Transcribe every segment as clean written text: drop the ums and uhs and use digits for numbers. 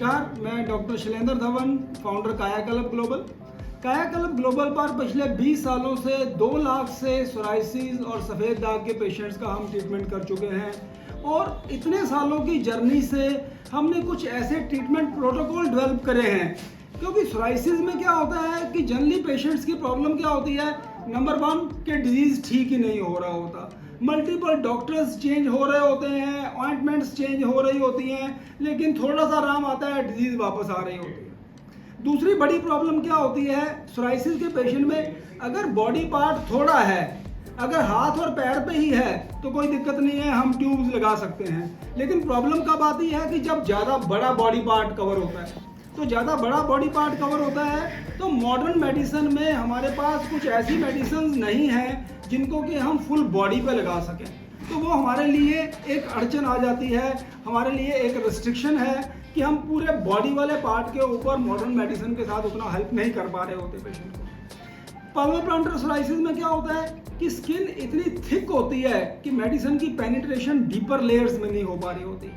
नमस्कार, मैं doctor Shailendra Dhawan, founder कायाकल्प ग्लोबल। कायाकल्प ग्लोबल पर पिछले 20 सालों से 2 लाख से सोराइसिस और सफ़ेद दाग के पेशेंट्स का हम ट्रीटमेंट कर चुके हैं। और इतने सालों की जर्नी से हमने कुछ ऐसे ट्रीटमेंट प्रोटोकॉल डेवलप करे हैं, क्योंकि सोराइसिस में क्या होता है कि जनरली पेशेंट्स की प्रॉब्लम क्या होती है, नंबर 1 कि डिजीज़ ठीक ही नहीं हो रहा होता, मल्टीपल डॉक्टर्स चेंज हो रहे होते हैं, ऑइंटमेंट्स चेंज हो रही होती हैं, लेकिन थोड़ा सा आराम आता है, डिजीज़ वापस आ रही होती है। दूसरी बड़ी प्रॉब्लम क्या होती है सोराइसिस के पेशेंट में, अगर बॉडी पार्ट थोड़ा है, अगर हाथ और पैर पे ही है तो कोई दिक्कत नहीं है, हम ट्यूब्स लगा सकते हैं। लेकिन प्रॉब्लम कब आती है कि जब ज़्यादा बड़ा बॉडी पार्ट कवर होता है। तो ज़्यादा बड़ा बॉडी पार्ट कवर होता है तो मॉडर्न मेडिसिन में हमारे पास कुछ ऐसी मेडिसिन नहीं हैं जिनको कि हम फुल बॉडी पे लगा सकें। तो वो हमारे लिए एक अड़चन आ जाती है, हमारे लिए एक रिस्ट्रिक्शन है कि हम पूरे बॉडी वाले पार्ट के ऊपर मॉडर्न मेडिसिन के साथ उतना हेल्प नहीं कर पा रहे होते पेशेंट को। पाल्मोप्लांटर सोराइसिस में क्या होता है कि स्किन इतनी थिक होती है कि मेडिसिन की पेनिट्रेशन डीपर लेयर्स में नहीं हो पा रही होती।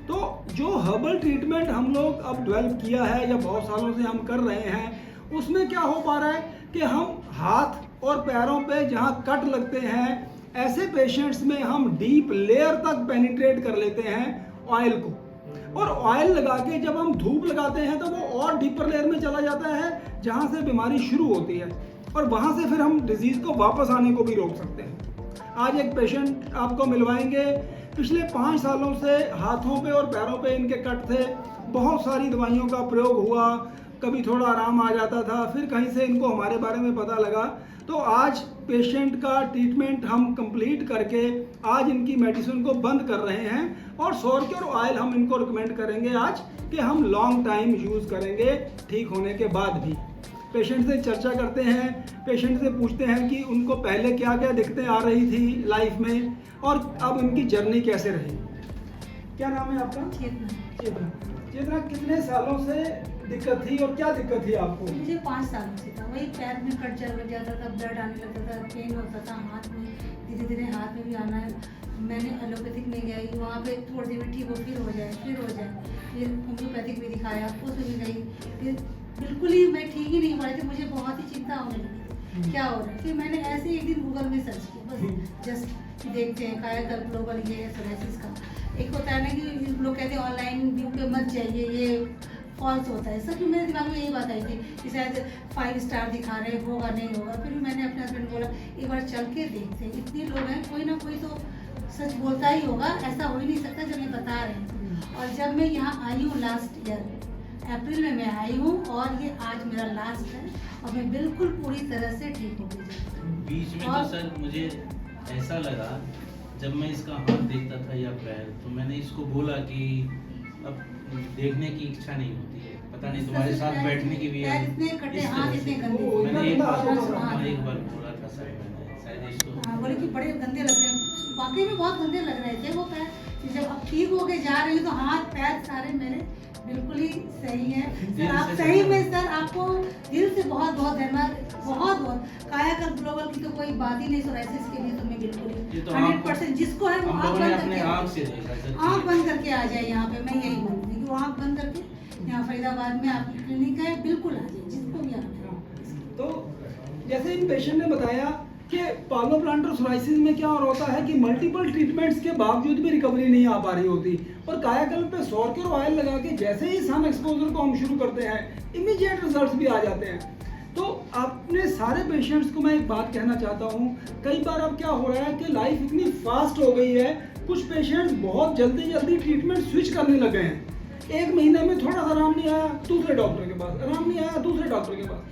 तो जो हर्बल ट्रीटमेंट हम लोग अब डेवलप किया है या बहुत सालों से हम कर रहे हैं, उसमें क्या हो पा रहा है कि हम हाथ और पैरों पे जहाँ कट लगते हैं, ऐसे पेशेंट्स में हम डीप लेयर तक पेनिट्रेट कर लेते हैं ऑयल को। और ऑयल लगा के जब हम धूप लगाते हैं तो वो और डीपर लेयर में चला जाता है जहाँ से बीमारी शुरू होती है, और वहाँ से फिर हम डिजीज़ को वापस आने को भी रोक सकते हैं। आज एक पेशेंट आपको मिलवाएंगे, पिछले 5 सालों से हाथों पे और पैरों पे इनके कट थे, बहुत सारी दवाइयों का प्रयोग हुआ, कभी थोड़ा आराम आ जाता था, फिर कहीं से इनको हमारे बारे में पता लगा। तो आज पेशेंट का ट्रीटमेंट हम कंप्लीट करके आज इनकी मेडिसिन को बंद कर रहे हैं, और सोरक्योर ऑयल हम इनको रिकमेंड करेंगे आज कि हम लॉन्ग टाइम यूज़ करेंगे ठीक होने के बाद भी। पेशेंट से चर्चा करते हैं, पेशेंट से पूछते हैं कि उनको पहले क्या क्या दिक्कतें आ रही थी लाइफ में और अब उनकी जर्नी कैसे रही। क्या नाम है आपका? चेतना। चेतना, कितने सालों से दिक्कत थी और क्या दिक्कत थी आपको? मुझे 5 सालों से था, वही पैर में कट लग जाता था, ब्लड आने लगता था, पेन होता था हाथ में, धीरे धीरे हाथ में भी आना है। मैंने एलोपैथिक में गई, वहाँ पे थोड़ी देर में ठीक हो, फिर हो जाए, फिर होम्योपैथिक भी दिखाया, उसमें भी गई, फिर बिल्कुल ही मैं ठीक ही नहीं हो रही थी। मुझे बहुत ही चिंता होने लगी क्या हो रहा है। फिर मैंने ऐसे ही एक दिन गूगल में सर्च किया, बस जस्ट देखते हैं कायाकल्प ग्लोबल ये सोराइसिस का। एक होता है ना कि लोग कहते हैं ऑनलाइन व्यू पे मत जाइए, ये फॉल्स होता है, सब मेरे दिमाग में यही बात आई थी कि शायद 5 स्टार दिखा रहे, होगा नहीं होगा। फिर भी मैंने अपने हस्बैंड को बोला एक बार चल के देखते हैं, इतने लोग हैं, कोई ना कोई तो सच बोलता ही होगा, ऐसा हो ही नहीं सकता जब मैं बता रहे हैं। और जब मैं यहाँ आई हूँ लास्ट ईयर अप्रैल में मैं आई हूँ, और ये आज मेरा लास्ट है, और मैं बिल्कुल पूरी तरह से ठीक हो गई। बीच में तो सर मुझे ऐसा लगा जब मैं इसका हाथ देखता था या पैर, तो मैंने इसको बोला कि अब देखने की इच्छा नहीं होती है, पता नहीं तुम्हारे साथ बैठने की भी है। इतने कटे हाथ, इतने गंदे। मैंने एक बार बोला था सर, मैंने शायद इसको बोले कि बड़े गंदे लग रहे हैं, वाकई में बहुत गंदे लग रहे थे वो पैर। जब अब ठीक हो के जा रही हूँ तो हाथ पैर सारे मेरे बिल्कुल ही सही है। सर आप सही में, सर आपको दिल से बहुत बहुत धन्यवाद, बहुत बहुत। कायाकल्प ग्लोबल की तो कोई बात ही नहीं, सोराइसिस के लिए तो मैं बिल्कुल ही 100% जिसको है वो आँख बंद करके, आँख बंद करके आ जाए यहाँ पे। मैं यही बोलूँगी कि वो आँख बंद करके यहाँ फरीदाबाद में आपकी क्लिनिक है, बिल्कुल आ जाए जिसको भी आना है। तो जैसे इन पेशेंट ने बताया कि पाल्मोप्लांटर सोराइसिस में क्या और होता है कि मल्टीपल ट्रीटमेंट्स के बावजूद भी रिकवरी नहीं आ पा रही होती, और कायाकल्प पे सोरक्योर ऑयल लगा के जैसे ही सन एक्सपोजर को हम शुरू करते हैं, इमीडिएट रिजल्ट्स भी आ जाते हैं। तो अपने सारे पेशेंट्स को मैं एक बात कहना चाहता हूँ, कई बार अब क्या हो रहा है कि लाइफ इतनी फास्ट हो गई है, कुछ पेशेंट्स बहुत जल्दी ट्रीटमेंट स्विच करने लगे हैं। 1 महीने में थोड़ा सा आराम नहीं आया, दूसरे डॉक्टर के पास, आराम नहीं आया, दूसरे डॉक्टर के पास।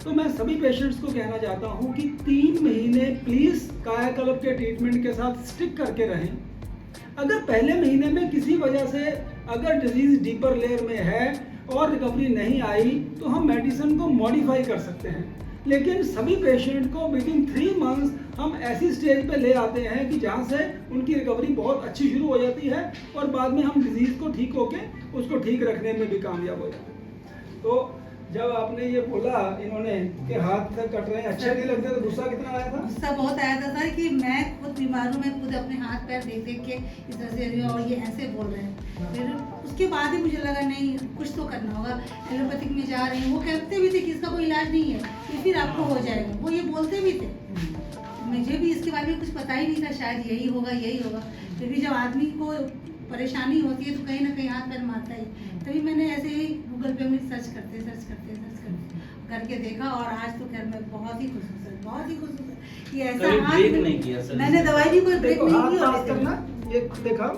तो मैं सभी पेशेंट्स को कहना चाहता हूँ कि 3 महीने प्लीज़ कायाकल्प के ट्रीटमेंट के साथ स्टिक करके रहें। अगर पहले महीने में किसी वजह से अगर डिजीज़ डीपर लेयर में है और रिकवरी नहीं आई तो हम मेडिसिन को मॉडिफाई कर सकते हैं, लेकिन सभी पेशेंट को विदिन 3 मंथ्स हम ऐसी स्टेज पे ले आते हैं कि जहाँ से उनकी रिकवरी बहुत अच्छी शुरू हो जाती है, और बाद में हम डिजीज़ को ठीक होके उसको ठीक रखने में भी कामयाब हो जाते हैं। तो जब आपने ये बोला इन्होंने कि हाथ से कट रहे हैं, अच्छे नहीं लगते, तो गुस्सा कितना आया था? गुस्सा बहुत आया था सर कि मैं खुद बीमार हूँ, मैं खुद अपने हाथ पैर देख देख के इस तरह से और ये ऐसे बोल रहे हैं। फिर उसके बाद ही मुझे लगा नहीं, कुछ तो करना होगा। एलोपैथिक में जा रही हूँ, वो कहते भी थे कि इसका कोई इलाज नहीं है, ये फिर आपको हो जाएगा, वो ये बोलते भी थे। मुझे भी इसके बारे में कुछ पता ही नहीं था, शायद यही होगा यही होगा। फिर भी जब आदमी को परेशानी होती है तो कहीं ना कहीं हाथ पैर मारता ही। तभी मैंने ऐसे ही गूगल पे में सर्च करते करके देखा, और आज तो खैर मैं बहुत ही खुश हूँ सर, बहुत ही खुश हूँ सर। ये ऐसा कभी हाथ ब्रेक नहीं किया सर। मैंने दवाई भी कोई ब्रेक देखो नहीं हाथ की। पास और करना, ये दिखाओ,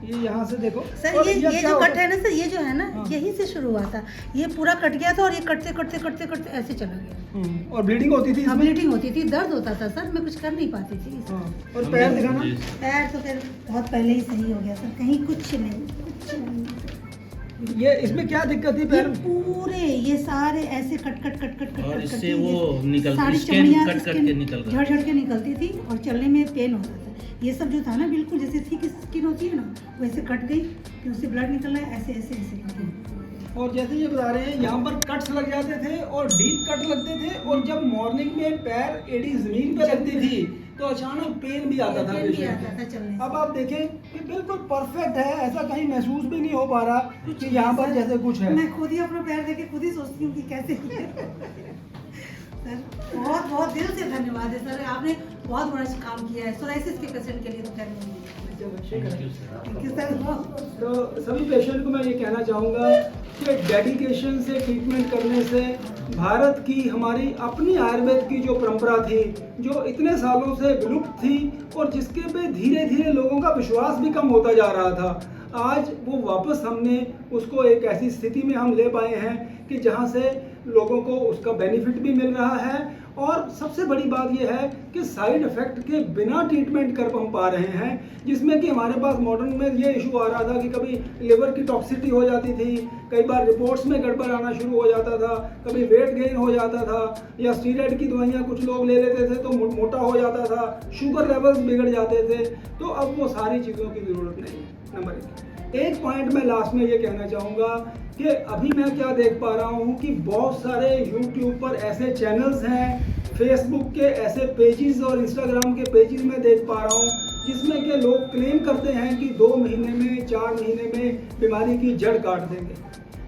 ये यहाँ से देखो सर और ये क्या जो होता कट है ना सर, ये जो है ना, हाँ। यहीं से शुरू हुआ था, ये पूरा कट गया था और ये कटते कटते कटते कटते ऐसे चला गया। और ब्लीडिंग होती थी हाँ, इसमें? ब्लीडिंग होती थी, दर्द होता था सर, मैं कुछ कर नहीं पाती थी। हाँ। और पैर दिखाना। पैर तो फिर बहुत पहले ही सही हो गया सर, कहीं कुछ नहीं। ये इसमें क्या दिक्कत थी ये पैर में? पूरे ये सारे ऐसे cut cut cut cut cut और कट इससे ये वो निकल- सारी स्किन चमड़ियाँ कट कट के निकल रहा। झड़ झड़ के निकलती थी और चलने में पेन होता था। ये सब जो था ना, बिल्कुल जैसे थिक स्किन होती है ना, वैसे कट गई, फिर उससे ब्लड निकल रहा है, ऐसे ऐसे ऐसे करके। और जैसे ये बता रहे हैं यहाँ पर कट्स लग जाते थे और डीप कट लगते थे, और जब मॉर्निंग में पैर एड़ी जमीन पे लगती थी तो अचानक पेन भी आता था पेन भी पेशेंट आता था को। चलने से। अब आप देखें कि बिल्कुल परफेक्ट है, ऐसा कहीं महसूस भी नहीं हो पा रहा कि यहाँ पर जैसे कुछ है। मैं खुद ही अपना पैर देख के खुद ही सोचती हूँ कि कैसे सर बहुत बहुत दिल से धन्यवाद है सर, आपने बहुत बड़ा काम किया है सोराइसिस के पेशेंट के लिए। तो खैर थैंक यू सर। तो सभी पेशेंट को मैं ये कहना चाहूँगा कि डेडिकेशन से ट्रीटमेंट करने से भारत की हमारी अपनी आयुर्वेद की जो परंपरा थी, जो इतने सालों से विलुप्त थी और जिसके पे धीरे धीरे लोगों का विश्वास भी कम होता जा रहा था, आज वो वापस हमने उसको एक ऐसी स्थिति में हम ले पाए हैं कि जहाँ से लोगों को उसका बेनिफिट भी मिल रहा है। और सबसे बड़ी बात यह है कि साइड इफ़ेक्ट के बिना ट्रीटमेंट कर हम पा रहे हैं, जिसमें कि हमारे पास मॉडर्न में ये इशू आ रहा था कि कभी लिवर की टॉक्सिसिटी हो जाती थी, कई बार रिपोर्ट्स में गड़बड़ आना शुरू हो जाता था, कभी वेट गेन हो जाता था, या स्टीरॉयड की दवाइयाँ कुछ लोग ले लेते थे तो मोटा हो जाता था, शुगर लेवल्स बिगड़ जाते थे। तो अब वो सारी चीज़ों की ज़रूरत नहीं है। नंबर एक पॉइंट मैं लास्ट में ये कहना चाहूँगा कि अभी मैं क्या देख पा रहा हूँ कि बहुत सारे YouTube पर ऐसे चैनल्स हैं, फेसबुक के ऐसे पेजेस और इंस्टाग्राम के पेजेस में देख पा रहा हूँ जिसमें कि लोग क्लेम करते हैं कि 2 महीने में 4 महीने में बीमारी की जड़ काट देंगे।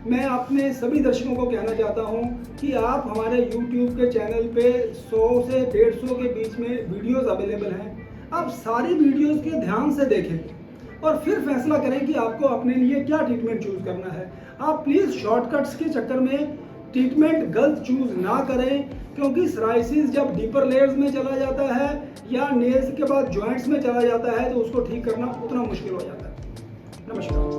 मैं अपने सभी दर्शकों को कहना चाहता हूँ कि आप हमारे YouTube के चैनल पे 100 से 150 के बीच में वीडियोस अवेलेबल हैं। आप सारी वीडियोस के ध्यान से देखें और फिर फैसला करें कि आपको अपने लिए क्या ट्रीटमेंट चूज करना है। आप प्लीज़ शॉर्टकट्स के चक्कर में ट्रीटमेंट गलत चूज ना करें, क्योंकि सोराइसिस जब डीपर लेयर्स में चला जाता है या नेल्स के बाद जॉइंट्स में चला जाता है तो उसको ठीक करना उतना मुश्किल हो जाता है। नमस्कार।